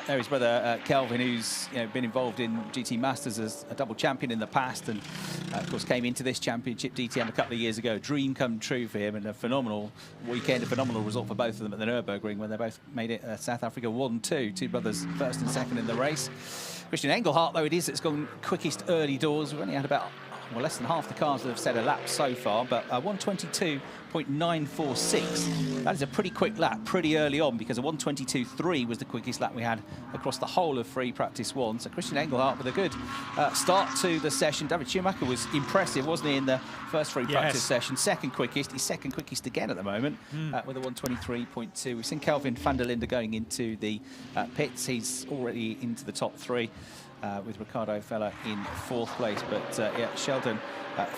There his brother Kelvin, who's been involved in GT Masters as a double champion in the past, and of course came into this championship DTM a couple of years ago. Dream come true for him, and a phenomenal weekend, a phenomenal result for both of them at the Nürburgring when they both made it. South Africa 1-2, two brothers first and second in the race. Christian Engelhardt, though it is, it's gone quickest early doors. We've only had about less than half the cars that have set a lap so far, but 1:22.946. That is a pretty quick lap pretty early on, because a 1:22.3 was the quickest lap we had across the whole of Free Practice 1. So Christian Engelhardt with a good start to the session. David Schumacher was impressive, wasn't he, in the first Free Practice session? Second quickest. He's second quickest again at the moment with a 1:23.2. We've seen Kelvin van der Linde going into the pits. He's already into the top three. With Ricardo Feller in fourth place, but yeah, Sheldon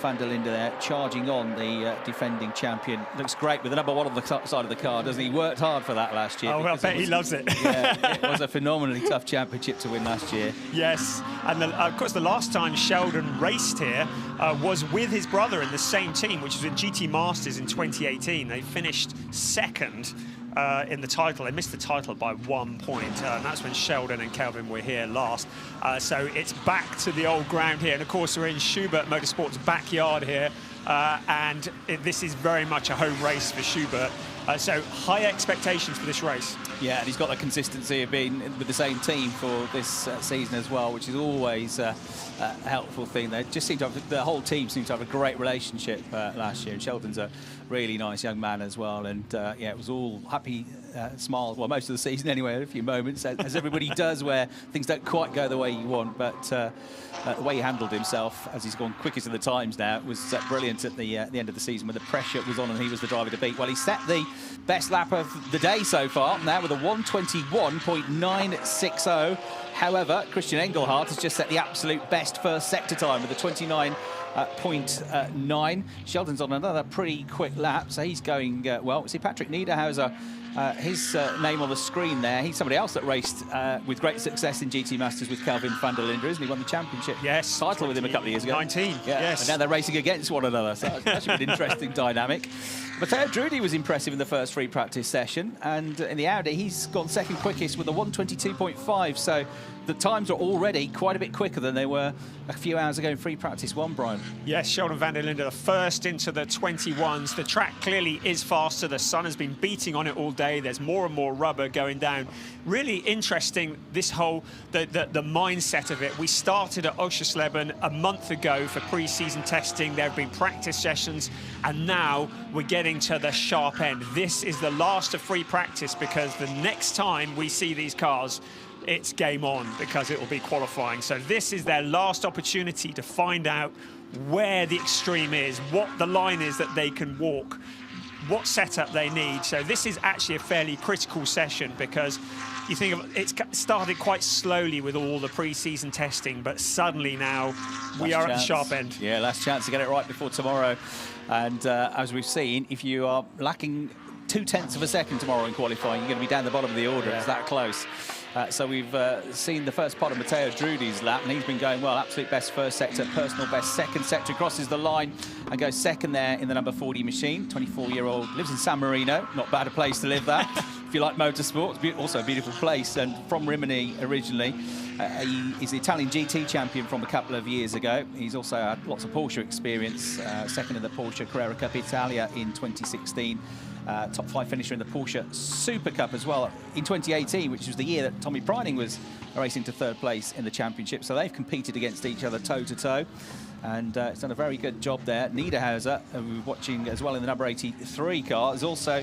van der Linde there charging on, the defending champion. Looks great with the number one on the side of the car, doesn't he? He worked hard for that last year. Oh, well, I bet he loves it. Yeah, it was a phenomenally tough championship to win last year. Yes, and of course the last time Sheldon raced here was with his brother in the same team, which was in GT Masters in 2018. They finished second in the title. They missed the title by 1 point, and that's when Sheldon and Kelvin were here last. So it's back to the old ground here, and of course we're in Schubert Motorsport's backyard here, and this is very much a home race for Schubert. So high expectations for this race. Yeah, and he's got the consistency of being with the same team for this season as well, which is always a helpful thing. They just seem to have, the whole team seems to have a great relationship last year, and Sheldon's a really nice young man as well. And yeah, it was all happy smiles, well, most of the season anyway, a few moments, as everybody does, where things don't quite go the way you want. But the way he handled himself, as he's gone quickest of the times now, was brilliant at the end of the season when the pressure was on and he was the driver to beat. Well, he set the best lap of the day so far, now with a 1:21.960. However, Christian Engelhardt has just set the absolute best first sector time with a 29.9. Sheldon's on another pretty quick lap, so he's going well. See Patrick Niederhauser, his name on the screen there. He's somebody else that raced with great success in GT Masters with Kelvin van der Linde, isn't he? Won the championship title with him a couple of years ago. 19, yeah. Yes. And now they're racing against one another, so that's an interesting dynamic. Matteo Drudi was impressive in the first Free Practice session, and in the Audi, he's gone second quickest with a 1:22.5, so the times are already quite a bit quicker than they were a few hours ago in Free Practice 1, Brian. Yes, Sheldon van der Linde, the first into the 21s. The track clearly is faster. The sun has been beating on it all day. There's more and more rubber going down. Really interesting, this whole, the mindset of it. We started at Oschersleben a month ago for pre-season testing. There have been practice sessions, and now we're getting to the sharp end. This is the last of Free Practice, because the next time we see these cars, it's game on, because it will be qualifying. So this is their last opportunity to find out where the extreme is, what the line is that they can walk, what setup they need. So this is actually a fairly critical session, because you think of it's started quite slowly with all the pre-season testing, but suddenly now we are at the sharp end. Yeah, last chance to get it right before tomorrow. And as we've seen, if you are lacking 0.2 of a second tomorrow in qualifying, you're going to be down the bottom of the order. It's that close. So we've seen the first part of Matteo Drudi's lap, and he's been going well. Absolute best first sector, personal best second sector. Crosses the line and goes second there in the number 40 machine. 24-year-old, lives in San Marino. Not bad a place to live, that. If you like motorsport, it's also a beautiful place. And from Rimini originally. He is the Italian GT champion from a couple of years ago. He's also had lots of Porsche experience. Second in the Porsche Carrera Cup Italia in 2016. Top 5 finisher in the Porsche Super Cup as well in 2018, which was the year that Tommy Preining was racing to third place in the championship. So they've competed against each other toe-to-toe. And it's done a very good job there. Niederhauser, who we're watching as well in the number 83 car, is also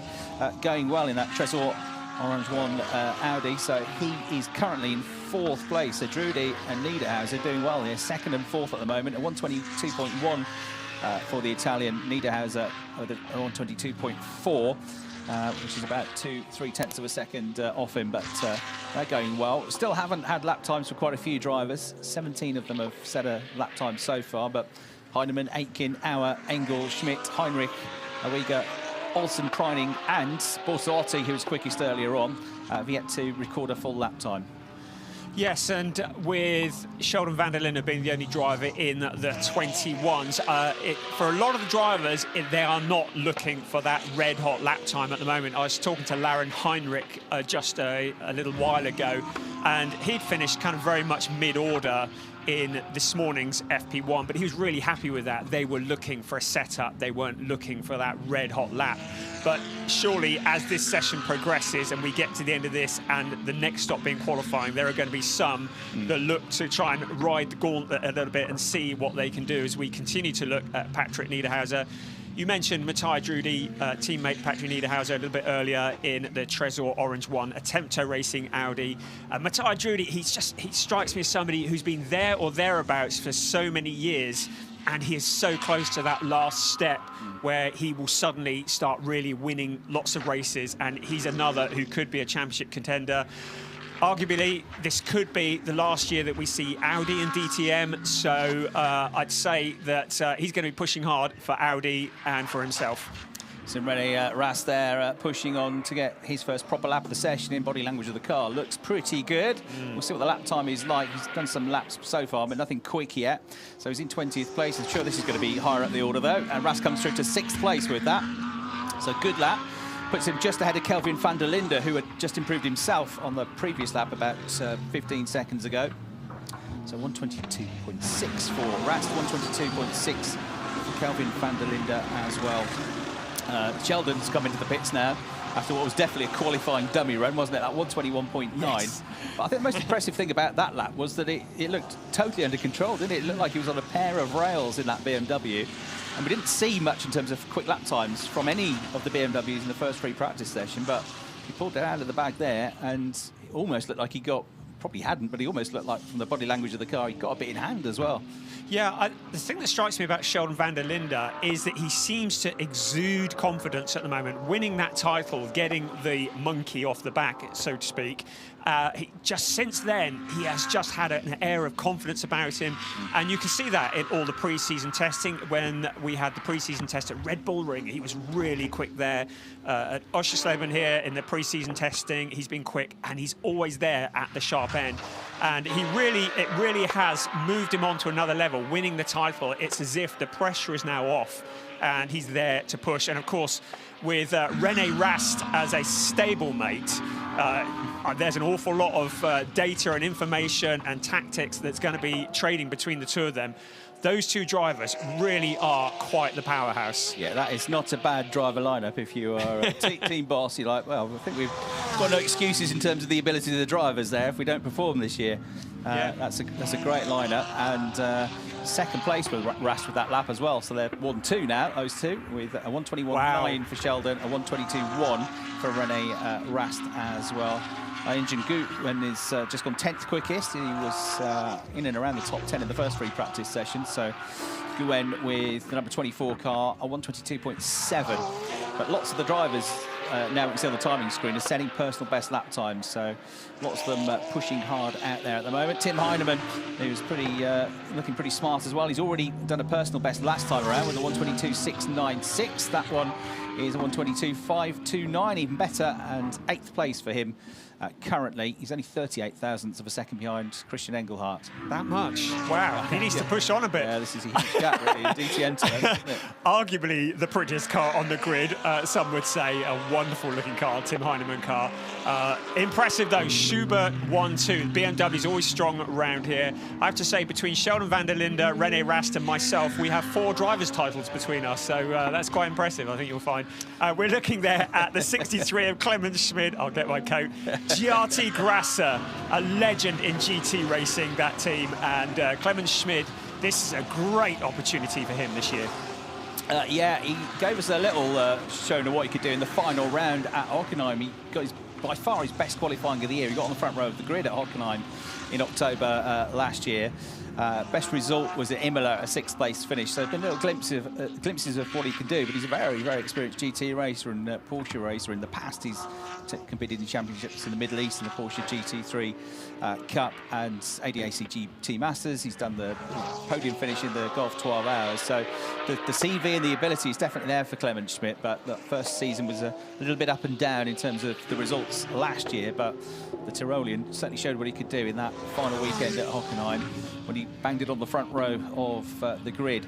going well in that Tresor Orange 1 Audi. So he is currently in fourth place. So Drudi and Niederhauser doing well here, second and fourth at the moment, at 1:22.1 for the Italian. Niederhauser with a 1:22.4, which is about 2-3 of a second off him, but they're going well. Still haven't had lap times for quite a few drivers. 17 of them have set a lap time so far, but Heinemann, Aitken, Auer, Engel, Schmidt, Heinrich, Awiga, Olsen, Preining and Borsotti, who was quickest earlier on, have yet to record a full lap time. Yes, and with Sheldon van der Linde being the only driver in the 21s, for a lot of the drivers, they are not looking for that red-hot lap time at the moment. I was talking to Laren Heinrich just a little while ago, and he'd finished kind of very much mid-order in this morning's FP1, but he was really happy with that. They were looking for a setup. They weren't looking for that red-hot lap. But surely, as this session progresses and we get to the end of this and the next stop being qualifying, there are going to be some that look to try and ride the gauntlet a little bit and see what they can do as we continue to look at Patrick Niederhauser. You mentioned Matthias Drudy, teammate Patrick Niederhauser, a little bit earlier in the Tresor Orange 1, a Tempto Racing Audi. Matthias Drudy, he strikes me as somebody who's been there or thereabouts for so many years, and he is so close to that last step where he will suddenly start really winning lots of races, and he's another who could be a championship contender. Arguably, this could be the last year that we see Audi and DTM, so I'd say that he's going to be pushing hard for Audi and for himself. So René Rast there pushing on to get his first proper lap of the session in. Body language of the car looks pretty good. We'll see what the lap time is like. He's done some laps so far, but nothing quick yet. So he's in 20th place. I'm sure this is going to be higher up the order, though. And Rast comes through to 6th place with that. So good lap. Puts him just ahead of Kelvin van der Linde, who had just improved himself on the previous lap about 15 seconds ago. So 122.6 for Rast, 122.6 for Kelvin van der Linde as well. Sheldon's come into the pits now after what was definitely a qualifying dummy run, wasn't it? That 121.9. Yes. But I think the most impressive thing about that lap was that it looked totally under control, didn't it? It looked like he was on a pair of rails in that BMW. And we didn't see much in terms of quick lap times from any of the BMWs in the first free practice session, but he pulled it out of the bag there, and it almost looked like he got, probably hadn't, but he almost looked like, from the body language of the car, he got a bit in hand as well. Yeah, the thing that strikes me about Sheldon van der Linde is that he seems to exude confidence at the moment, winning that title, getting the monkey off the back, so to speak. Just since then, he has just had an air of confidence about him, and you can see that in all the pre-season testing. When we had the pre-season test at Red Bull Ring, he was really quick there. At Oschersleben here in the pre-season testing, he's been quick, and he's always there at the sharp end. And it really has moved him on to another level, winning the title. It's as if the pressure is now off, and he's there to push. And of course, with René Rast as a stablemate, there's an awful lot of data and information and tactics that's going to be trading between the two of them. Those two drivers really are quite the powerhouse. Yeah, that is not a bad driver lineup if you are a team boss. You're like, well, I think we've got no excuses in terms of the ability of the drivers there if we don't perform this year. Yeah. That's a great lineup, and second place with Rast with that lap as well. So they're 1-2 now, those two, with a 121.9 for Sheldon, a 122.1 for René Rast as well. Engine Gutman is just gone 10th quickest. He was in and around the top 10 in the first free practice session. So Gutman with the number 24 car, a 122.7. But lots of the drivers, now we can see on the timing screen, are setting personal best lap times. So lots of them pushing hard out there at the moment. Tim Heinemann, who's looking pretty smart as well. He's already done a personal best last time around with a 122.696. That one is a 122.529, even better, and 8th place for him. Currently, he's only 38 thousandths of a second behind Christian Engelhardt. That much? Wow, he needs to push on a bit. Yeah, this is a huge gap, really, DTM today, isn't it? Arguably the prettiest car on the grid, some would say. A wonderful-looking car, Tim Heinemann car. Impressive, though. Schubert 1-2. BMW's always strong around here. I have to say, between Sheldon van der Linde, René Rast, and myself, we have 4 drivers' titles between us, so that's quite impressive, I think you'll find. We're looking there at the 63 of Clemens Schmid. I'll get my coat. Giardi Grasser, a legend in GT racing, that team, and Clemens Schmid, this is a great opportunity for him this year. Yeah, he gave us a little showing of what he could do in the final round at Hockenheim. He got by far his best qualifying of the year. He got on the front row of the grid at Hockenheim in October last year. Best result was at Imola, a 6th place finish. So there's been little glimpses of what he can do, but he's a very, very experienced GT racer and Porsche racer. In the past, he's competed in championships in the Middle East in the Porsche GT3 Cup and ADAC GT Masters. He's done the podium finish in the Golf 12 Hours. So the CV and the ability is definitely there for Clemens Schmid, but the first season was a little bit up and down in terms of the results last year, but the Tyrolean certainly showed what he could do in that final weekend at Hockenheim when he banged it on the front row of the grid.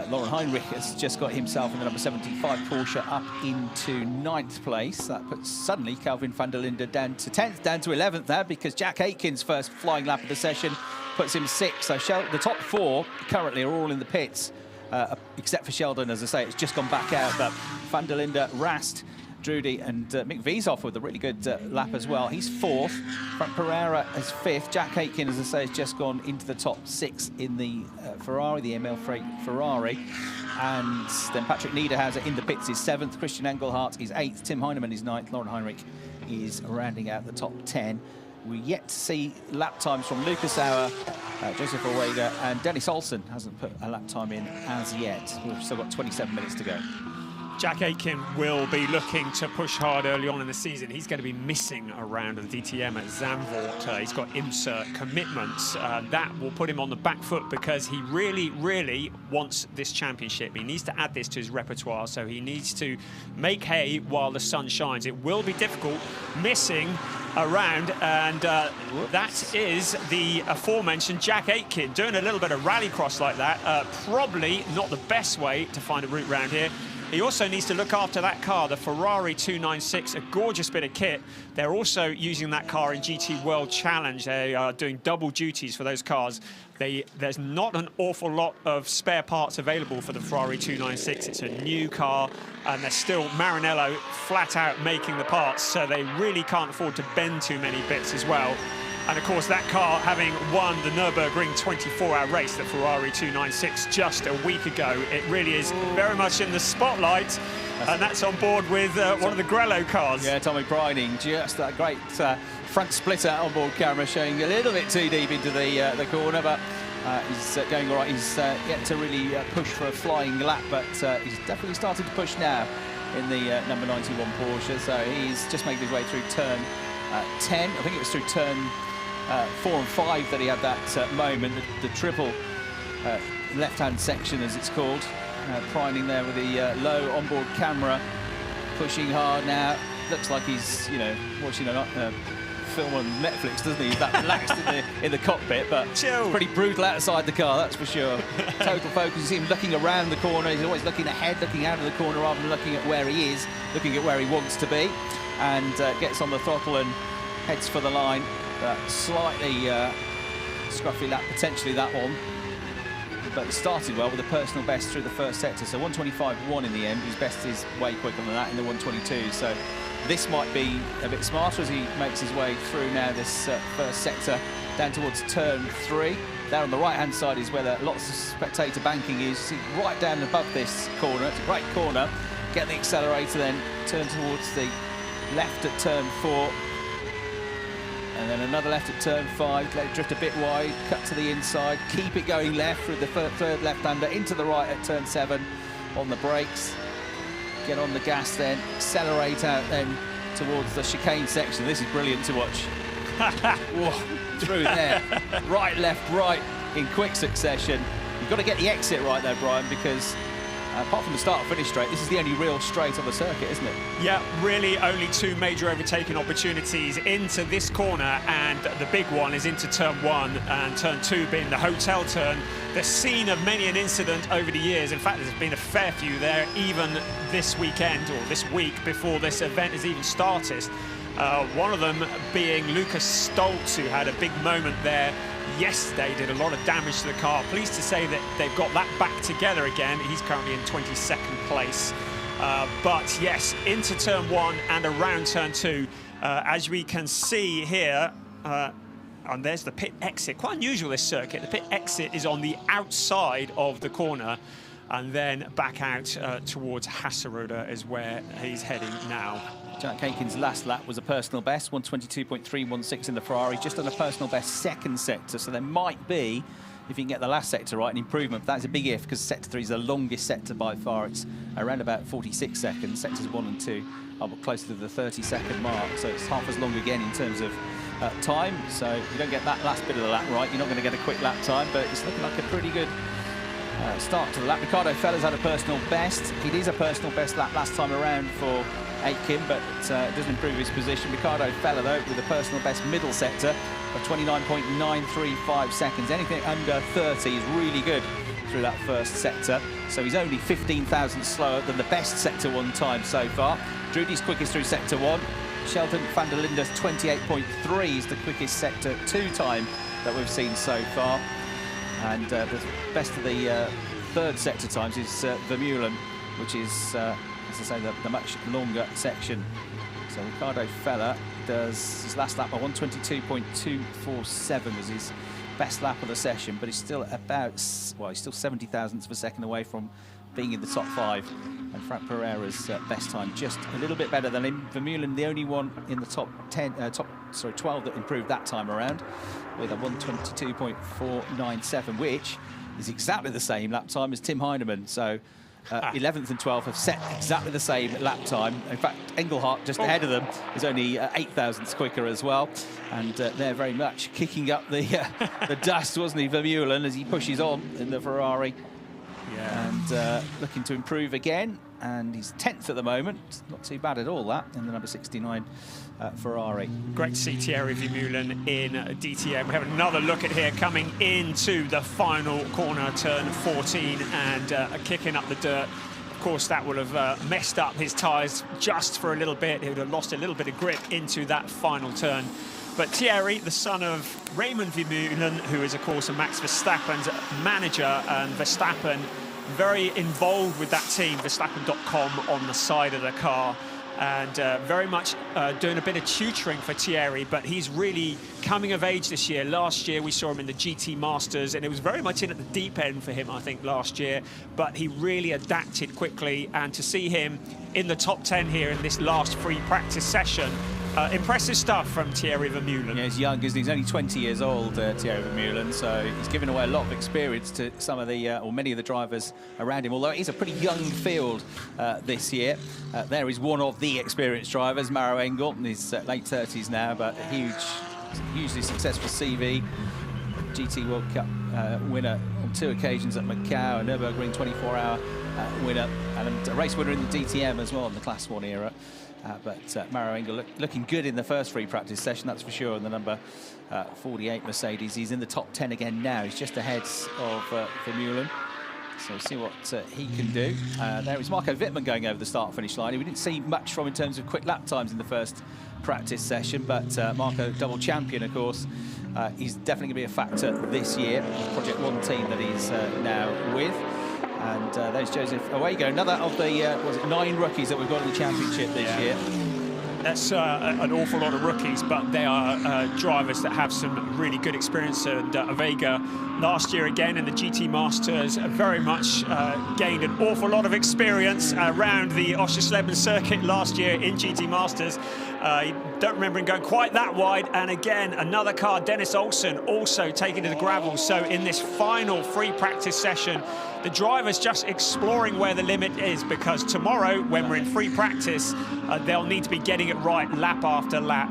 Lauren Heinrich has just got himself in the number 75 Porsche up into 9th place. That puts suddenly Kelvin van der Linde down to 10th, down to 11th there, because Jack Aitken's first flying lap of the session puts him 6th. So the top 4 currently are all in the pits, except for Sheldon, as I say, it's just gone back out. But van der Linde, Rast, Drudy and Mick Viesoff with a really good lap as well. He's 4th. Frank Pereira is 5th. Jack Aitken, as I say, has just gone into the top 6 in the Ferrari, the ML Freight Ferrari. And then Patrick Niederhauser in the pits is 7th. Christian Engelhardt is 8th. Tim Heinemann is 9th. Lauren Heinrich is rounding out the top 10. We're yet to see lap times from Lucas Auer, Joseph Orwega, and Dennis Olsen hasn't put a lap time in as yet. We've still got 27 minutes to go. Jack Aitken will be looking to push hard early on in the season. He's going to be missing a round of the DTM at Zandvoort. He's got IMSA commitments. That will put him on the back foot because he really, really wants this championship. He needs to add this to his repertoire, so he needs to make hay while the sun shines. It will be difficult missing a round, and that is the aforementioned Jack Aitken doing a little bit of rallycross like that. Probably not the best way to find a route round here. He also needs to look after that car, the Ferrari 296, a gorgeous bit of kit. They're also using that car in GT World Challenge. They are doing double duties for those cars. There's not an awful lot of spare parts available for the Ferrari 296. It's a new car, and they're still Maranello flat out making the parts, so they really can't afford to bend too many bits as well. And of course, that car having won the Nürburgring 24-hour race, the Ferrari 296, just a week ago, it really is very much in the spotlight. And that's on board with one of the Grello cars. Yeah, Tommy Brining, just that great front splitter on-board camera, showing a little bit too deep into the corner, but he's going all right. He's yet to really push for a flying lap, but he's definitely started to push now in the number 91 Porsche. So he's just making his way through turn 10. I think it was through turn 4 and 5 that he had that moment, the triple left-hand section, as it's called. Prining there with the low onboard camera, pushing hard now. Looks like he's, you know, watching a film on Netflix, doesn't he? He's that relaxed in the cockpit, but pretty brutal outside the car, that's for sure. Total focus. You see him looking around the corner. He's always looking ahead, looking out of the corner, rather than looking at where he is, looking at where he wants to be, and gets on the throttle and heads for the line. Slightly scruffy lap, potentially that one. But started well with a personal best through the first sector. So 125.1 in the end. His best is way quicker than that in the 122. So this might be a bit smarter as he makes his way through now this first sector down towards turn 3. There on the right-hand side is where lots of spectator banking is. See, right down above this corner. It's a great corner. Get the accelerator, then turn towards the left at turn 4. And then another left at turn 5, let it drift a bit wide, cut to the inside, keep it going left through the third left-hander, into the right at turn 7 on the brakes. Get on the gas then, accelerate out then towards the chicane section. This is brilliant to watch. Whoa, through there, right, left, right in quick succession. You've got to get the exit right there, Brian, because apart from the start-finish straight, this is the only real straight on the circuit, isn't it? Yeah, really only 2 major overtaking opportunities into this corner, and the big one is into turn 1, and turn 2 being the hotel turn, the scene of many an incident over the years. In fact, there's been a fair few there, even this weekend, or this week, before this event has even started. One of them being Lucas Stoltz, who had a big moment there yesterday, did a lot of damage to the car. Pleased to say that they've got that back together again. He's currently in 22nd place. But yes, into turn 1 and around turn 2. As we can see here, and there's the pit exit. Quite unusual, this circuit. The pit exit is on the outside of the corner, and then back out towards Hasseröder is where he's heading now. Jack Aitken's last lap was a personal best, 122.316 in the Ferrari, just on a personal best second sector. So there might be, if you can get the last sector right, an improvement. But that's a big if, because sector 3 is the longest sector by far. It's around about 46 seconds. Sectors 1 and 2 are closer to the 30-second mark. So it's half as long again in terms of time. So if you don't get that last bit of the lap right, you're not going to get a quick lap time. But it's looking like a pretty good start to the lap. Ricardo Feller's had a personal best. It is a personal best lap last time around for Aitken, but it doesn't improve his position. Ricardo Feller, though, with a personal best middle sector of 29.935 seconds. Anything under 30 is really good through that first sector. So he's only 15 thousandths slower than the best sector 1 time so far. Drudy's quickest through sector 1. Sheldon van der Linde's 28.3 is the quickest sector 2 time that we've seen so far. And the best of the third sector times is Vermeulen, which is, as I say, the much longer section. So Ricardo Feller does his last lap by 122.247 was his best lap of the session, but he's still about, well, he's still 70 thousandths of a second away from being in the top 5. And Frank Pereira's best time just a little bit better than him. Vermeulen, the only one in the top 12 that improved that time around, with a 122.497, which is exactly the same lap time as Tim Heinemann. So 11th and 12th have set exactly the same lap time. In fact, Engelhardt, just ahead of them, is only 8 thousandths quicker as well. And they're very much kicking up the dust, wasn't he, Vermeulen, as he pushes on in the Ferrari. Yeah. And looking to improve again. And he's 10th at the moment. Not too bad at all, that, in the number 69 Ferrari. Great to see Thierry Vermeulen in DTM. We have another look at here coming into the final corner, turn 14, and kicking up the dirt. Of course, that will have messed up his tyres just for a little bit. He would have lost a little bit of grip into that final turn. But Thierry, the son of Raymond Vermeulen, who is, of course, Max Verstappen's manager, and Verstappen very involved with that team, Verstappen.com, on the side of the car, and very much doing a bit of tutoring for Thierry, but he's really coming of age this year. Last year we saw him in the GT Masters, and it was very much in at the deep end for him, I think, last year, but he really adapted quickly, and to see him in the top 10 here in this last free practice session, impressive stuff from Thierry Vermeulen. Yeah, he's young, isn't he? He's only 20 years old, Thierry Vermeulen, so he's given away a lot of experience to some of the, or many of the drivers around him, although he's a pretty young field this year. There is one of the experienced drivers, Maro Engel, in his late 30s now, but a hugely successful CV. GT World Cup winner on 2 occasions at Macau, a Nürburgring 24-hour winner, and a race winner in the DTM as well in the Class 1 era. But Maro Engel looking good in the first free practice session, that's for sure, in the number 48 Mercedes. He's in the top 10 again now. He's just ahead of Vermeulen. So see what he can do. There is Marco Wittmann going over the start-finish line. We didn't see much from in terms of quick lap times in the first practice session, but Marco, double champion, of course, he's definitely going to be a factor this year. The Project 1 team that he's now with. And there's Joseph Owego, another of the 9 rookies that we've got in the championship this year. That's an awful lot of rookies, but they are drivers that have some really good experience. And Owego, last year again in the GT Masters, very much gained an awful lot of experience around the Oschersleben circuit last year in GT Masters. I don't remember him going quite that wide. And again, another car, Dennis Olsen, also taken to the gravel. So in this final free practice session, the drivers just exploring where the limit is, because tomorrow, when we're in free practice, they'll need to be getting it right lap after lap.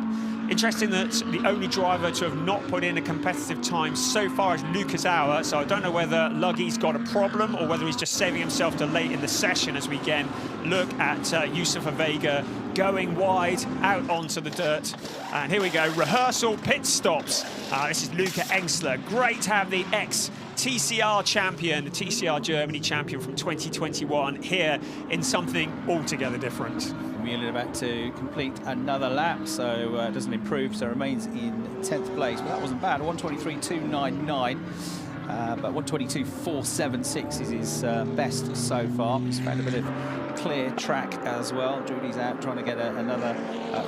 Interesting that the only driver to have not put in a competitive time so far is Lucas Auer, so I don't know whether Luggy's got a problem or whether he's just saving himself to late in the session, as we again look at Joseph Owego going wide out onto the dirt. And here we go, rehearsal pit stops. This is Luca Engsler. Great to have the ex-TCR champion, the TCR Germany champion from 2021, here in something altogether different. Vermeulen about to complete another lap, so doesn't improve, so remains in 10th place. But that wasn't bad, 123.299. But 122.476 is his best so far. He's found a bit of clear track as well. Drudy's out trying to get another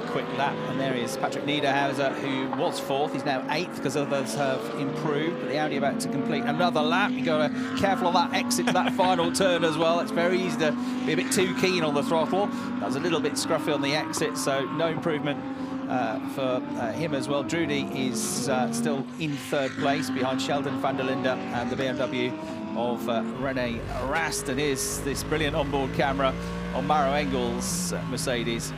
quick lap. And there is Patrick Niederhauser, who was 4th. He's now 8th because others have improved. But the Audi about to complete another lap. You've got to be careful of that exit to that final turn as well. It's very easy to be a bit too keen on the throttle. That was a little bit scruffy on the exit, so no improvement for him as well. Drudy is still in 3rd place behind Sheldon van der Linde and the BMW of René Rast. And here's this brilliant onboard camera on Maro Engel's Mercedes.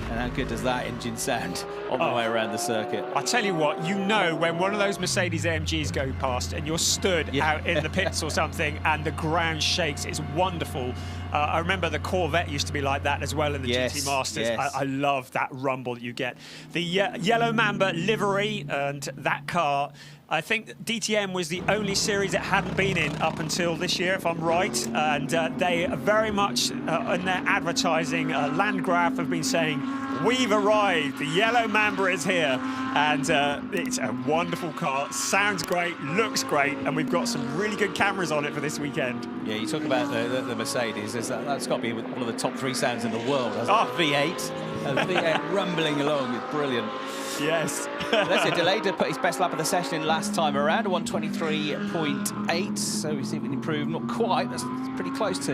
And how good does that engine sound on the way around the circuit? I tell you what, you know when one of those Mercedes AMGs go past and you're stood out in the pits or something and the ground shakes, it's wonderful. I remember the Corvette used to be like that as well in the GT Masters. Yes. I love that rumble that you get. The yellow Mamba livery, and that car, I think DTM was the only series it hadn't been in up until this year, if I'm right. And they are very much in their advertising Landgraf have been saying, we've arrived, the yellow Mamba is here. And it's a wonderful car, sounds great, looks great, and we've got some really good cameras on it for this weekend. Yeah, you talk about the Mercedes, that's got to be one of the top 3 sounds in the world, hasn't it? V8, a V8 rumbling along, it's brilliant. Yes. Alessio Delayder put his best lap of the session in last time around, 1:23.8. So we see if we can improve. Not quite. That's pretty close to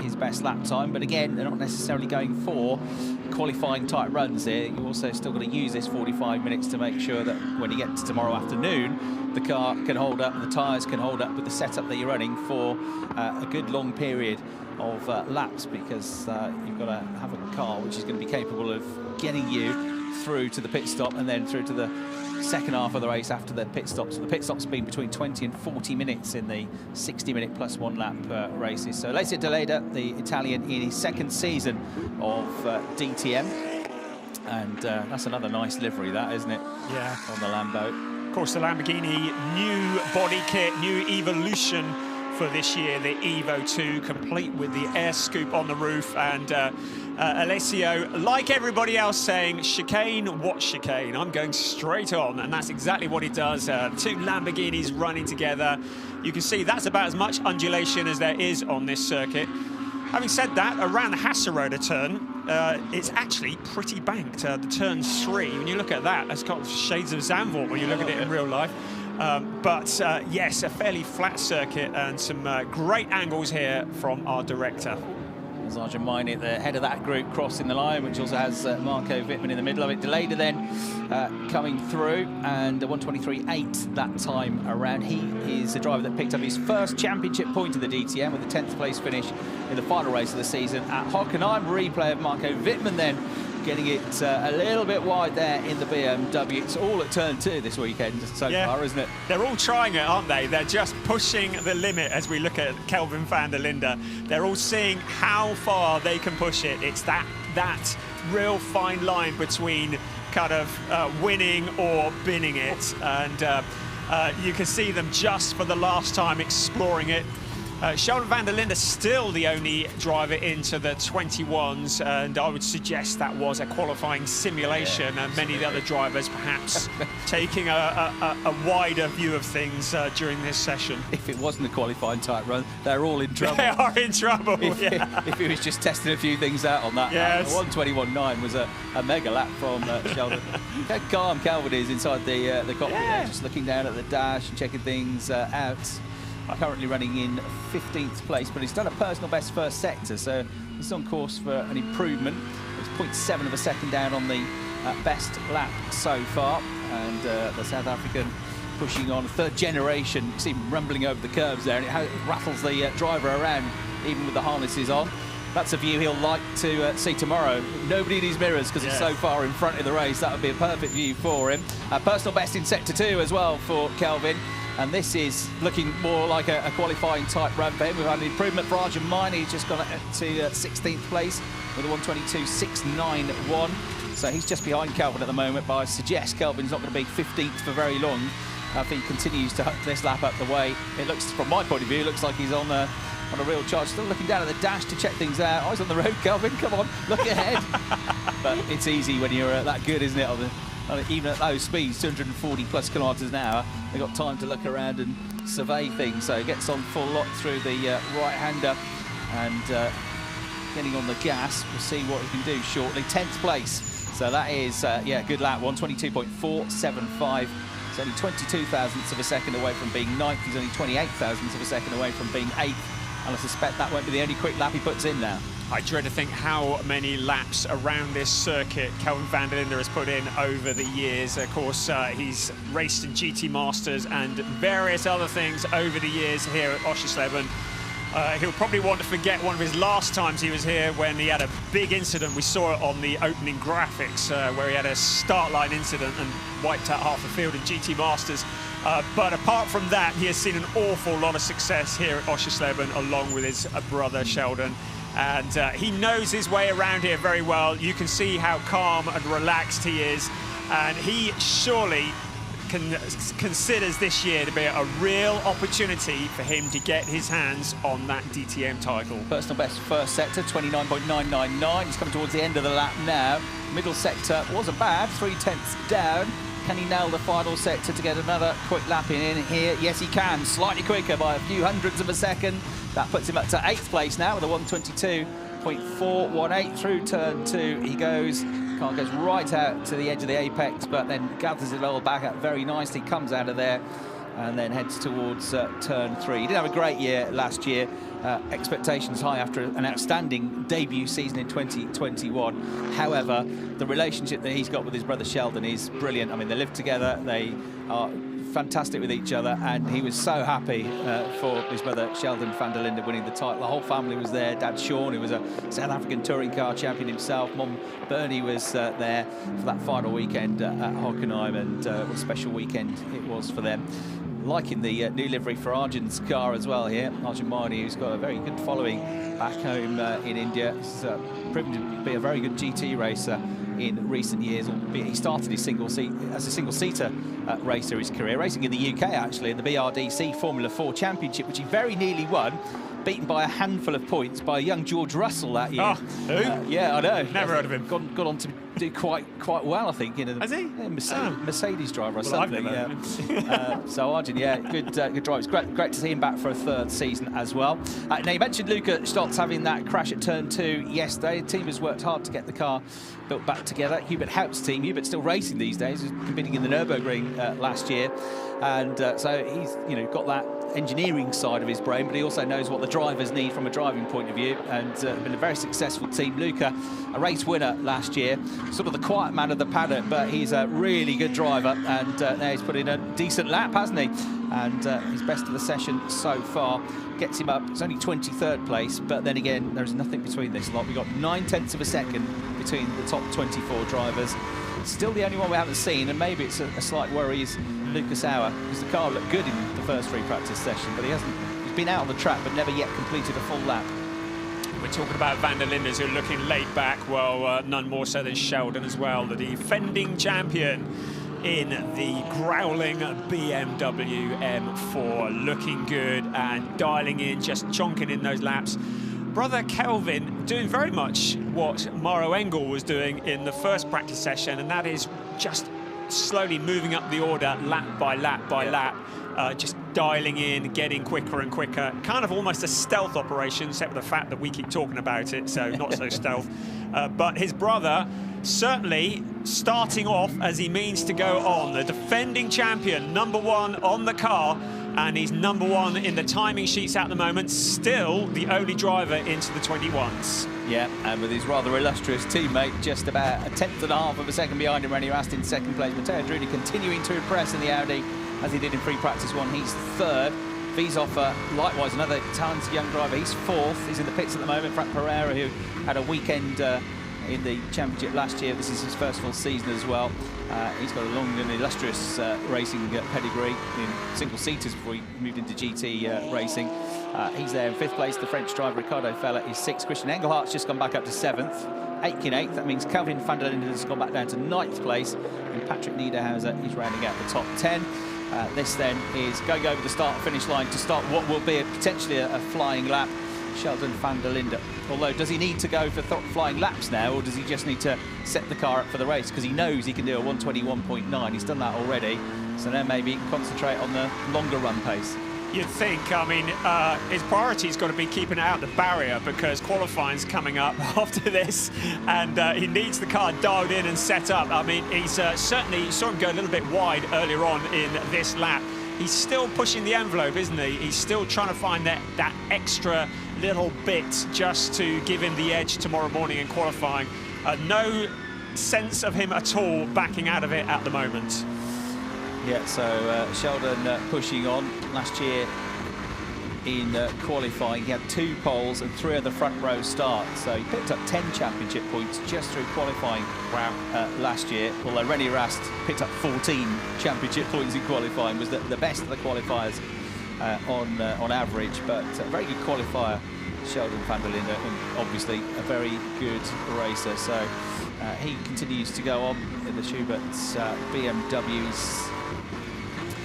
his best lap time. But again, they're not necessarily going for qualifying type runs here. You also still got to use this 45 minutes to make sure that when you get to tomorrow afternoon, the car can hold up, the tyres can hold up with the setup that you're running for a good long period of laps, because you've got to have a car which is going to be capable of getting you through to the pit stop and then through to the second half of the race after the pit stop. So the pit stop's been between 20 and 40 minutes in the 60-minute plus 1 lap races. So Alessio Delayder, the Italian, in his 2nd season of DTM. And that's another nice livery, that, isn't it? Yeah. On the Lambo. Of course, the Lamborghini new body kit, new evolution for this year, the Evo 2, complete with the air scoop on the roof. And Alessio, like everybody else, saying, chicane, what chicane? I'm going straight on, and that's exactly what he does. 2 Lamborghinis running together. You can see that's about as much undulation as there is on this circuit. Having said that, around the Hasseröder turn, it's actually pretty banked. The turn 3, when you look at that, it's got shades of Zandvoort when you look at it in real life. But yes, a fairly flat circuit and some great angles here from our director. Sergeant Mine at the head of that group, crossing the line, which also has Marco Wittmann in the middle of it. Delayder then coming through, and 1:23.8 that time around. He is the driver that picked up his first championship point of the DTM with a 10th place finish in the final race of the season at Hockenheim. Replay of Marco Wittmann then getting it a little bit wide there in the BMW. It's all at turn 2 this weekend so far, isn't it? They're all trying it, aren't they? They're just pushing the limit as we look at Kelvin van der Linde. They're all seeing how far they can push it. It's that real fine line between kind of winning or binning it. And you can see them just for the last time exploring it. Sheldon van der Linde still the only driver into the 21s, and I would suggest that was a qualifying simulation, and many of the other drivers perhaps taking a wider view of things during this session. If it wasn't a qualifying type run, they're all in trouble. They are in trouble, if he was just testing a few things out on that. Yes. 1:21.9 was a mega lap from Sheldon. Look how calm Calvin is inside the cockpit, there, just looking down at the dash and checking things out. Currently running in 15th place, but he's done a personal best first sector, so he's on course for an improvement. It's 0.7 of a second down on the best lap so far, and the South African pushing on, 3rd generation. You see him rumbling over the curves there, and it rattles the driver around even with the harnesses on. That's a view he'll like to see tomorrow. Nobody in his mirrors because he's so far in front of the race. That would be a perfect view for him. Personal best in sector 2 as well for Kelvin. And this is looking more like a qualifying type run for him. We've had an improvement for Arjun Mine. He's just gone to 16th place with a 1:22.691. So he's just behind Kelvin at the moment, but I suggest Kelvin's not going to be 15th for very long. If he continues to hook this lap up the way it looks, from my point of view, it looks like he's on a real charge. Still looking down at the dash to check things out. Eyes on the road, Kelvin, come on, look ahead. But it's easy when you're that good, isn't it? Even at those speeds, 240 plus kilometres an hour, they've got time to look around and survey things. So he gets on full lot through the right-hander and getting on the gas. We'll see what he can do shortly. 10th place. So that is, good lap, 1:22.475. He's only 22 thousandths of a second away from being 9th. He's only 28 thousandths of a second away from being 8th. And I suspect that won't be the only quick lap he puts in now. I dread to think how many laps around this circuit Kelvin van der Linde has put in over the years. Of course, he's raced in GT Masters and various other things over the years here at Oschersleben. He'll probably want to forget one of his last times he was here when he had a big incident. We saw it on the opening graphics where he had a start line incident and wiped out half the field in GT Masters. But apart from that, he has seen an awful lot of success here at Oschersleben along with his brother Sheldon. And he knows his way around here very well. You can see how calm and relaxed he is. And he surely considers this year to be a real opportunity for him to get his hands on that DTM title. Personal best first sector, 29.999. He's coming towards the end of the lap now. Middle sector wasn't bad, 3/10 down. Can he nail the final sector to get another quick lap in here? Yes, he can. Slightly quicker by a few hundredths of a second. That puts him up to 8th place now with a 1:22.418 through turn 2. He goes. Car goes right out to the edge of the apex, but then gathers it all back up very nicely, comes out of there, and then heads towards turn 3. He did have a great year last year. Expectations high after an outstanding debut season in 2021. However, the relationship that he's got with his brother Sheldon is brilliant. I mean, they live together, they are fantastic with each other, and he was so happy for his brother Sheldon van der Linde winning the title. The whole family was there. Dad Sean, who was a South African touring car champion himself. Mum Bernie was there for that final weekend at Hockenheim, and what a special weekend it was for them. Liking the new livery for Arjun's car as well here. Arjun Mahoney, who's got a very good following back home in India. He's proven to be a very good GT racer in recent years, albeit he started his as a single-seater racer his career, racing in the UK actually, in the BRDC Formula 4 Championship, which he very nearly won, beaten by a handful of points by young George Russell that year. Oh, who? Yeah, I know. Never heard of him. Got on to do quite well, I think. Has he? Yeah, Mercedes driver or well, something. I've Yeah. So Arjun, yeah, good drive. It's great to see him back for a 3rd season as well. Now you mentioned Luca Stoltz having that crash at turn 2 yesterday. The team has worked hard to get the car built back together. Hubert Haupt's team. Hubert's still racing these days. He was competing in the Nürburgring last year, and so he's got that engineering side of his brain, but he also knows what the drivers need from a driving point of view, and been a very successful team. Luca, a race winner last year, sort of the quiet man of the paddock, but he's a really good driver, and now he's put in a decent lap, hasn't he? And his best of the session so far gets him up. It's only 23rd place, but then again, there's nothing between this lot. We've got 9/10 of a second between the top 24 drivers. Still the only one we haven't seen, and maybe it's a slight worry, is Lucas Auer, because the car looked good in the first free practice session, but he's been out on the track but never yet completed a full lap. We're talking about van der Lindes, who are looking laid back. Well, none more so than Sheldon as well, the defending champion in the growling BMW M4, looking good and dialing in, just chonking in those laps. Brother Kelvin doing very much what Maro Engel was doing in the first practice session, and that is just slowly moving up the order lap by lap by lap, just dialing in, getting quicker and quicker, kind of almost a stealth operation, except for the fact that we keep talking about it, so not so stealth. But his brother certainly starting off as he means to go on. The defending champion, #1 on the car, and he's #1 in the timing sheets at the moment, still the only driver into the 21s. Yeah, and with his rather illustrious teammate just about a 1/10 of a second behind him, Rennie Rast in 2nd place. Matteo Drudi continuing to impress in the Audi as he did in free practice 1. He's 3rd. Wieshofer, likewise another talented young driver. He's 4th. He's in the pits at the moment. Frank Pereira, who had a weekend in the championship last year. This is his first full season as well. He's got a long and illustrious racing pedigree in single-seaters before he moved into GT racing. He's there in 5th place. The French driver Ricardo Fella is 6th. Christian Engelhardt's just gone back up to 7th. Aitken 8th. That means Kelvin van der Linde has gone back down to 9th place. And Patrick Niederhauser is rounding out the top 10. This then is going over the start-finish line to start what will be potentially a flying lap. Sheldon van der Linde. Although, does he need to go for flying laps now, or does he just need to set the car up for the race? Because he knows he can do a 1:21.9. He's done that already. So then maybe he can concentrate on the longer run pace. You'd think, I mean, his priority's got to be keeping it out the barrier, because qualifying's coming up after this, and he needs the car dialed in and set up. I mean, he's certainly, you saw him go a little bit wide earlier on in this lap. He's still pushing the envelope, isn't he? He's still trying to find that extra little bit just to give him the edge tomorrow morning in qualifying. No sense of him at all backing out of it at the moment. Yeah, so Sheldon pushing on. Last year in qualifying, he had 2 poles and 3 of the front row starts. So he picked up 10 championship points just through qualifying. Wow. Last year. Although Rennie Rast picked up 14 championship points in qualifying, was the best of the qualifiers on average, but a very good qualifier Sheldon van der Linde, and obviously a very good racer. So he continues to go on in the Schubert's BMWs,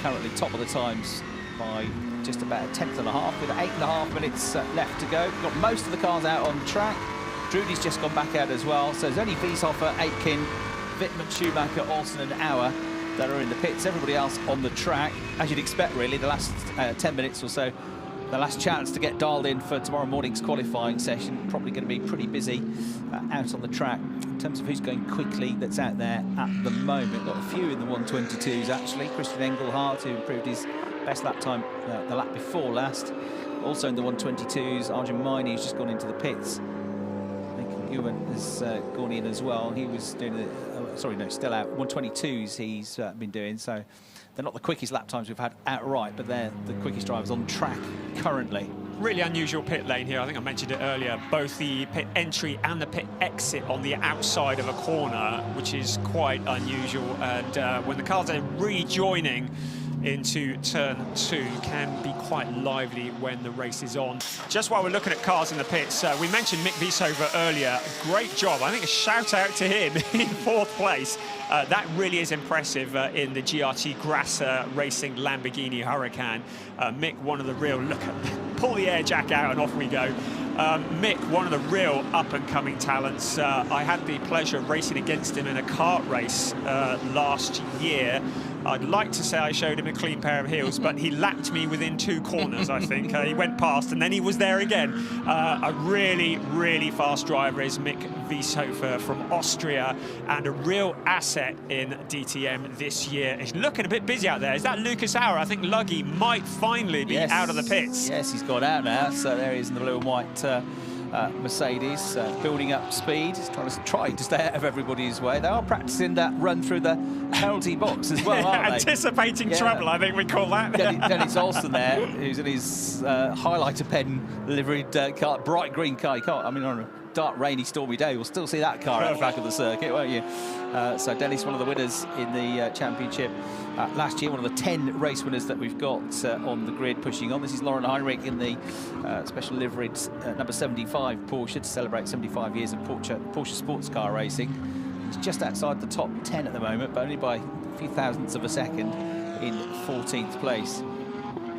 currently top of the times by just about a tenth and a half, with 8.5 minutes left to go. Got most of the cars out on track. Drudy's just gone back out as well. So there's only Wieshofer, Aitken, Wittmann, Schumacher, Olsen and Auer that are in the pits. Everybody else on the track, as you'd expect really. The last 10 minutes or so, the last chance to get dialed in for tomorrow morning's qualifying session. Probably going to be pretty busy out on the track in terms of who's going quickly that's out there at the moment. Got a few in the 122s actually. Christian Engelhardt, who improved his best lap time the lap before last. Also in the 122s, Arjun Maini, who's just gone into the pits. I think Ewan has gone in as well. He was doing the, sorry, no, still out. 122s he's been doing, so they're not the quickest lap times we've had outright, but they're the quickest drivers on track currently. Really unusual pit lane here. I think I mentioned it earlier. Both the pit entry and the pit exit on the outside of a corner, which is quite unusual. And when the cars are rejoining into turn 2, can be quite lively when the race is on. Just while we're looking at cars in the pits, we mentioned Mick Wieshofer earlier. Great job. I think a shout out to him in 4th place. That really is impressive in the GRT Grasser Racing Lamborghini Huracan. Mick, one of the real, look at, pull the air jack out and off we go. Mick, one of the real up-and-coming talents. I had the pleasure of racing against him in a kart race last year. I'd like to say I showed him a clean pair of heels, but he lapped me within 2 corners, I think. He went past and then he was there again. A really, really fast driver is Mick Wieshofer from Austria, and a real asset in DTM this year. He's looking a bit busy out there. Is that Lucas Auer? I think Luggy might finally be out of the pits. Yes, he's got out now. So there he is in the blue and white Mercedes, building up speed. He's trying to stay out of everybody's way. They are practicing that run through the penalty box as well, aren't they? Anticipating trouble, I think we call that. Dennis Olsen there, who's in his highlighter pen liveried car, bright green car. You can't, I mean, on a dark, rainy, stormy day, we'll still see that car at the back of the circuit, won't you? So Dennis, one of the winners in the championship last year, one of the 10 race winners that we've got on the grid pushing on. This is Lauren Heinrich in the special liveried number 75 Porsche to celebrate 75 years of Porsche sports car racing. He's just outside the top 10 at the moment, but only by a few thousandths of a second in 14th place.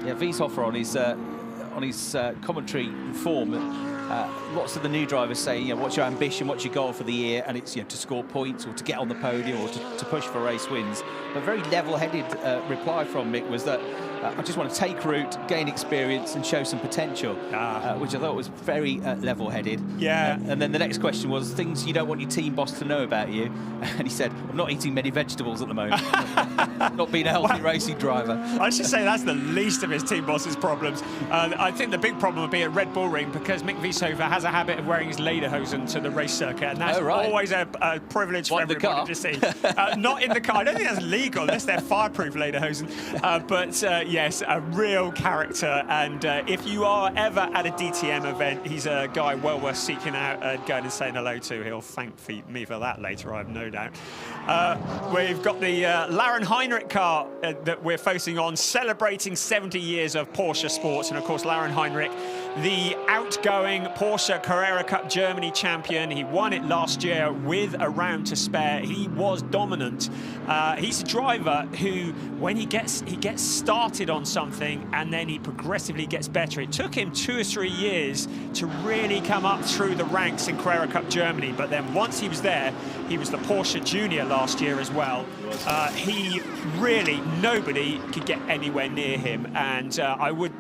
Yeah, Wieshofer on his commentary form. Lots of the new drivers say, you know, what's your ambition, what's your goal for the year? And it's, you know, to score points or to get on the podium or to push for race wins. But a very level-headed reply from Mick was that I just want to take route, gain experience and show some potential, which I thought was very level-headed. Yeah. And then the next question was things you don't want your team boss to know about you. And he said, I'm not eating many vegetables at the moment. Not being a healthy racing driver. I should say that's the least of his team boss's problems. I think the big problem would be at Red Bull Ring, because Mick Wieshofer has a habit of wearing his lederhosen to the race circuit, and that's always a privilege for everybody to see. Not in the car. I don't think that's legal unless they're fireproof lederhosen. But yes, a real character. And if you are ever at a DTM event, he's a guy well worth seeking out and going and saying hello to. He'll thank me for that later, I have no doubt. We've got the Lauren Heinrich car that we're focusing on, celebrating 70 years of Porsche sports. And of course, Lauren Heinrich, the outgoing Porsche Carrera Cup Germany champion. He won it last year with a round to spare. He was dominant. He's a driver who, when he gets started on something and then he progressively gets better. It took him 2 or 3 years to really come up through the ranks in Carrera Cup Germany, but then once he was there, he was the Porsche Junior last year as well. He really, nobody could get anywhere near him, and I would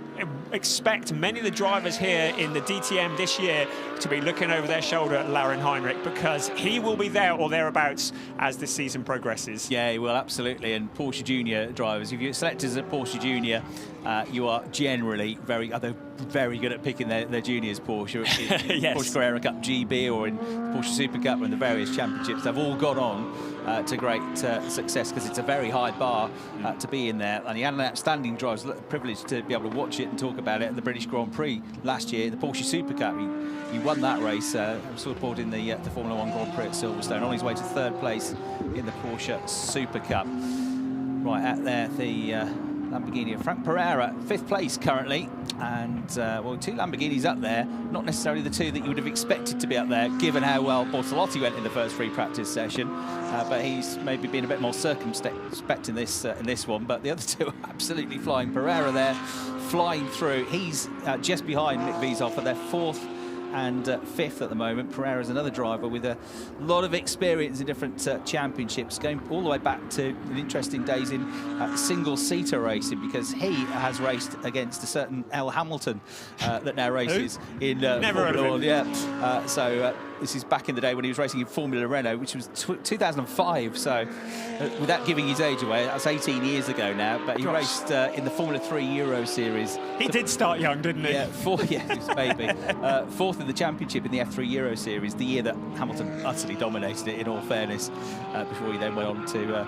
expect many of the drivers here in the DTM this year to be looking over their shoulder at Lauren Heinrich, because he will be there or thereabouts as this season progresses. Yeah, he will, absolutely. And Porsche Junior drivers, if you're selected as a Porsche Junior, you are generally very good at picking their juniors Porsche. Yes. Porsche Carrera Cup GB or in Porsche Super Cup and the various championships. They've all gone on to great success, because it's a very high bar to be in there. And he had an outstanding drive. It was a privilege to be able to watch it and talk about it at the British Grand Prix last year, the Porsche Super Cup. He won that race, supporting the Formula 1 Grand Prix at Silverstone, on his way to 3rd place in the Porsche Super Cup. Right out there, the Lamborghini of Frank Pereira, 5th place currently, and well, 2 Lamborghinis up there, not necessarily the 2 that you would have expected to be up there, given how well Bortolotti went in the first free practice session, but he's maybe been a bit more circumspect in this one, but the other 2 are absolutely flying. Pereira there, flying through. He's just behind Nick Vizov for their 4th and 5th at the moment. Pereira's another driver with a lot of experience in different championships, going all the way back to interesting days in single-seater racing, because he has raced against a certain L. Hamilton that now races in Formula 1. Yeah. So this is back in the day when he was racing in Formula Renault, which was 2005. So without giving his age away, that's 18 years ago now. But he raced in the Formula 3 Euro Series. He did start young, didn't he? Yeah, 4th, maybe. 4th in the championship in the F3 Euro Series, the year that Hamilton utterly dominated it, in all fairness, before he then went on to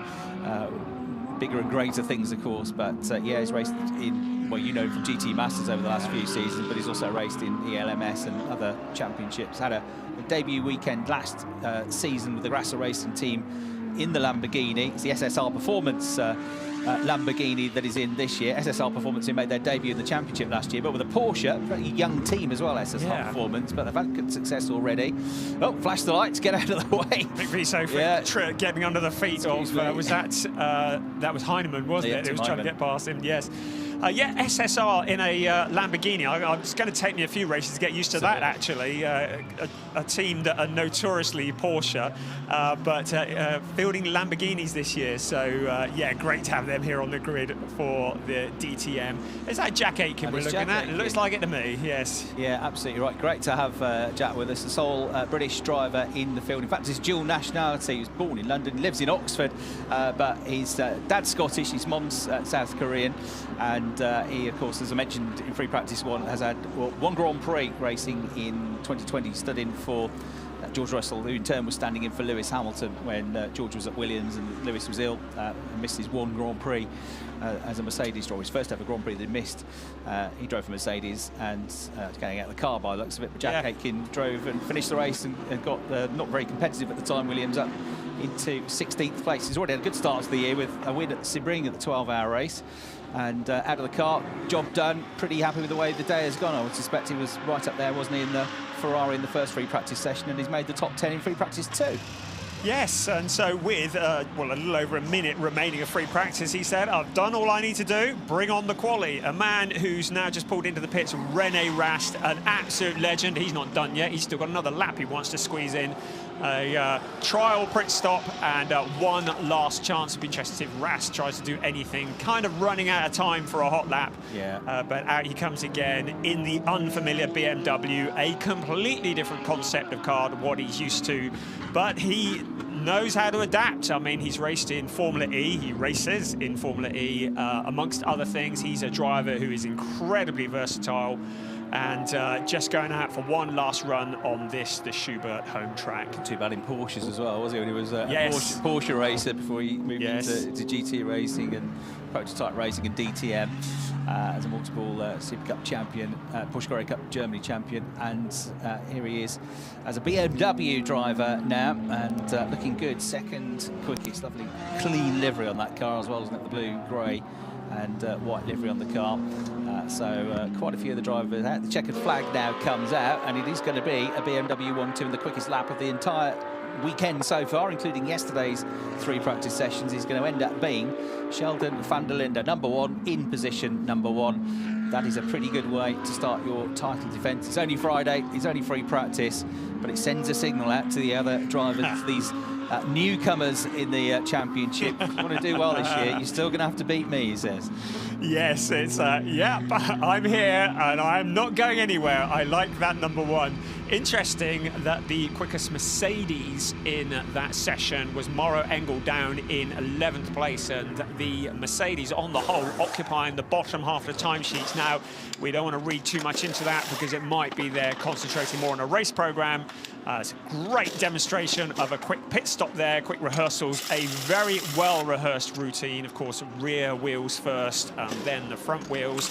bigger and greater things, of course. But yeah, he's raced in, well, you know, from GT Masters over the last few seasons, but he's also raced in ELMS and other championships. Had a debut weekend last season with the Grasser Racing team in the Lamborghini. It's the SSR Performance Lamborghini that is in this year. SSR Performance, who made their debut in the championship last year, but with a Porsche, a very young team as well, SSR Performance, but they've had good success already. Oh, flash the lights, get out of the way. Nick Vizov getting under the feet of, was that was Heinemann, wasn't it? It was trying to get past him, yes. Yeah, SSR in a Lamborghini. It's going to take me a few races to get used to that, actually. A team that are notoriously Porsche, but fielding Lamborghinis this year. So, yeah, great to have them here on the grid for the DTM. Is that Jack Aitken we're looking at? It looks like it to me, yes. Yeah, absolutely right. Great to have Jack with us, the sole British driver in the field. In fact, his dual nationality. He was born in London, lives in Oxford, but his dad's Scottish, his mum's South Korean, and he, of course, as I mentioned in Free Practice 1, has had one Grand Prix racing in 2020, stood in for George Russell, who in turn was standing in for Lewis Hamilton when George was at Williams and Lewis was ill and missed his one Grand Prix as a Mercedes driver. His first ever Grand Prix that he missed. He drove for Mercedes and getting out of the car by the looks of it, but Jack Aitken drove and finished the race and got not very competitive at the time, Williams, up into 16th place. He's already had a good start to the year with a win at Sebring at the 12-hour race. And out of the car, job done. Pretty happy with the way the day has gone. I would suspect he was right up there, wasn't he, in the Ferrari in the first free practice session, and he's made the top 10 in free practice 2. Yes, and so with, well, a little over a minute remaining of free practice, he said, I've done all I need to do, bring on the quali. A man who's now just pulled into the pits, Rene Rast, an absolute legend. He's not done yet. He's still got another lap he wants to squeeze in. A trial pit stop and one last chance. It'd be interesting if Rast tries to do anything, kind of running out of time for a hot lap. Yeah. But out he comes again in the unfamiliar BMW, a completely different concept of car to what he's used to, but he knows how to adapt. I mean, he's raced in Formula E, he races in Formula E, amongst other things. He's a driver who is incredibly versatile, and just going out for one last run on the Schubert home track. Too bad in Porsches as well, was he? When he was a Porsche racer before he moved into GT racing and prototype racing and DTM as a multiple Super Cup champion, Porsche Carrera Cup Germany champion, and here he is as a BMW driver now, and looking good. Second quickest, lovely clean livery on that car as well, isn't it? The blue, grey and white livery on the car. So quite a few of the drivers out. The checkered flag now comes out, and it is going to be a BMW 1-2 in the quickest lap of the entire weekend so far, including yesterday's 3 practice sessions. Is going to end up being Sheldon van der Linde, number 1, in position number 1. That is a pretty good way to start your title defence. It's only Friday, it's only free practice, but it sends a signal out to the other drivers, these newcomers in the championship. If you want to do well this year, you're still going to have to beat me, he says. Yes, it's, yeah, I'm here and I'm not going anywhere. I like that number 1. Interesting that the quickest Mercedes in that session was Mauro Engel, down in 11th place, and the Mercedes on the whole occupying the bottom half of the timesheets. Now, we don't want to read too much into that because it might be they're concentrating more on a race program. It's a great demonstration of a quick pit stop there, quick rehearsals, a very well-rehearsed routine. Of course, rear wheels first, then the front wheels.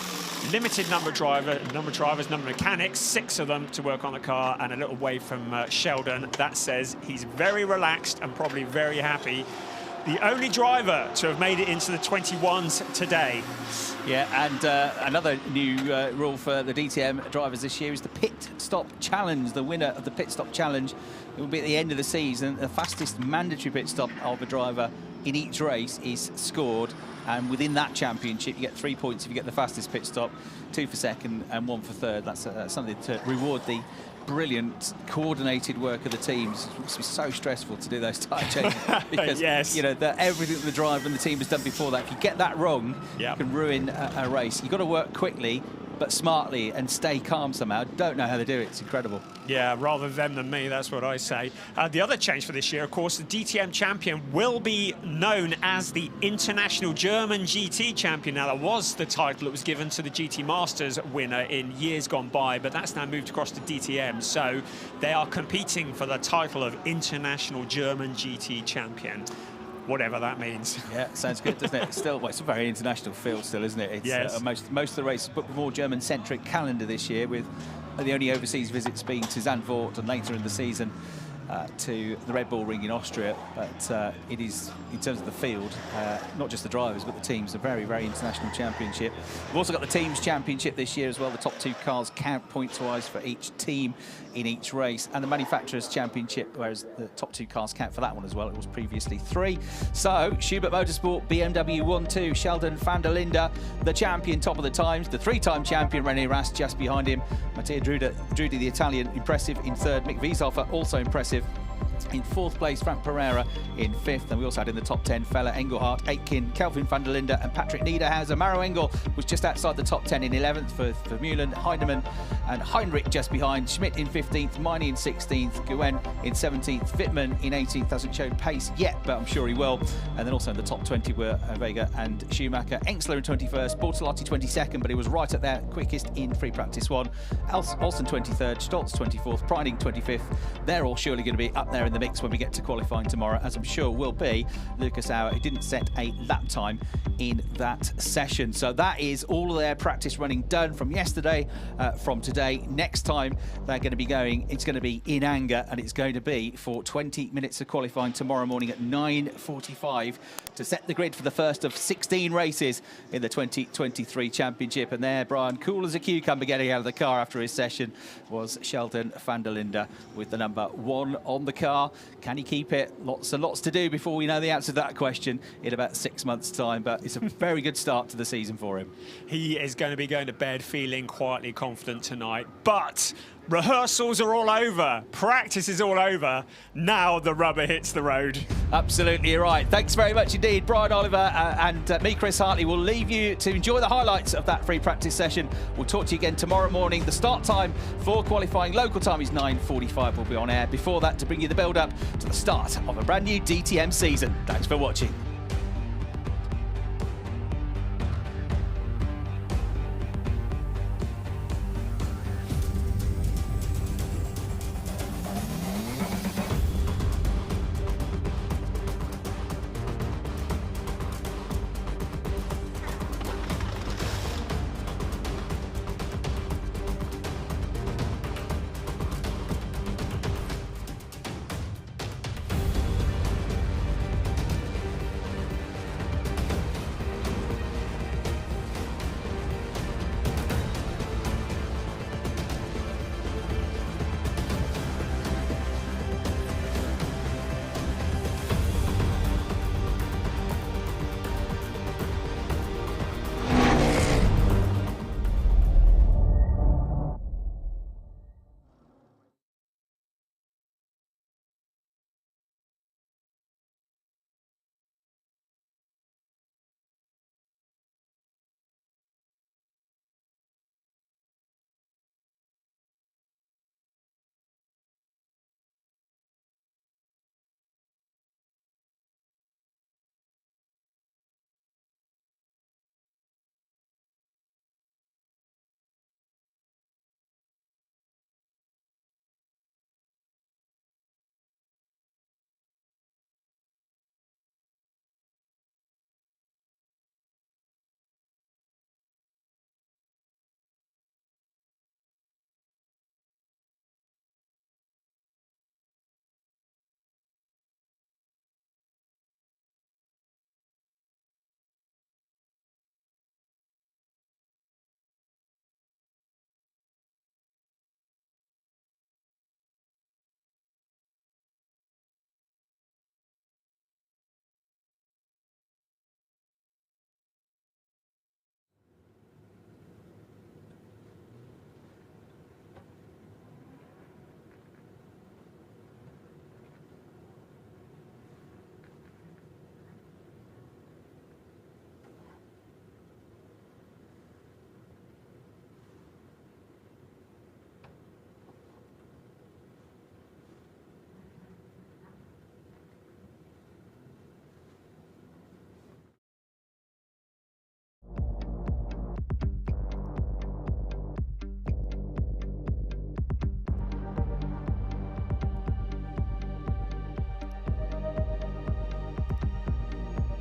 Limited number of drivers, number of mechanics, 6 of them to work on the car, and a little wave from Sheldon. That says he's very relaxed and probably very happy the only driver to have made it into the 21s today. Yeah, and another new rule for the DTM drivers this year is the pit stop challenge. The winner of the pit stop challenge, it will be at the end of the season. The fastest mandatory pit stop of a driver in each race is scored, and within that championship you get 3 points if you get the fastest pit stop, 2 for second and 1 for third. That's something to reward the brilliant coordinated work of the teams. It must be so stressful to do those tyre changes because yes. you know everything that the driver and the team has done before that, if you get that wrong, yep, you can ruin a race. You've got to work quickly but smartly and stay calm somehow. Don't know how they do it. It's incredible. Yeah, rather them than me, that's what I say. The other change for this year, of course, the DTM champion will be known as the International German GT champion. Now, that was the title that was given to the GT Masters winner in years gone by, but that's now moved across to DTM. So they are competing for the title of International German GT champion. Whatever that means. Yeah, sounds good, doesn't it? Still, well, it's a very international field still, isn't it? It's, yes. Most of the races booked with more German-centric calendar this year, with the only overseas visits being to Zandvoort and later in the season to the Red Bull Ring in Austria. But it is, in terms of the field, not just the drivers, but the teams, a very, very international championship. We've also got the teams championship this year as well. The top 2 cars count points-wise for each team in each race, and the manufacturers championship, whereas the top 2 cars count for that one as well. It was previously 3. So Schubert Motorsport, BMW 1-2, Sheldon van der Linde, the champion, top of the times. The 3-time champion René Rast just behind him. Mattia Drudi, the Italian, impressive in 3rd. Mick Wieshofer, also impressive in 4th place. Frank Pereira in 5th, and we also had in the top 10 Fella, Engelhardt, Aitken, Kelvin van der Linde and Patrick Niederhauser. Maro Engel was just outside the top 10 in 11th for Mullen, Heinemann and Heinrich just behind. Schmidt in 15th, Miney in 16th, Guen in 17th, Wittmann in 18th. Hasn't shown pace yet, but I'm sure he will. And then also in the top 20 were Vega and Schumacher. Engstler in 21st, Bortolotti 22nd, but he was right at their quickest in free practice 1. Olsen 23rd, Stoltz 24th, Preining 25th. They're all surely going to be up there in the mix when we get to qualifying tomorrow, as I'm sure will be Lucas Auer, who didn't set a lap time in that session. So that is all of their practice running done from yesterday, from today. Next time they're going to be going, it's going to be in Anger, and it's going to be for 20 minutes of qualifying tomorrow morning at 9:45 to set the grid for the first of 16 races in the 2023 championship. And there, Brian, cool as a cucumber getting out of the car after his session, was Sheldon van der Linde with the number 1 on the car. Can he keep it? Lots and lots to do before we know the answer to that question in about 6 months' time, but it's a very good start to the season for him. He is going to be going to bed feeling quietly confident tonight, but rehearsals are all over, practice is all over, now the rubber hits the road. Absolutely right. Thanks very much indeed, Brian Oliver, and me, Chris Hartley, will leave you to enjoy the highlights of that free practice session. We'll talk to you again tomorrow morning. The start time for qualifying local time is 9:45. We'll be on air before that to bring you the build-up to the start of a brand new DTM season. Thanks for watching.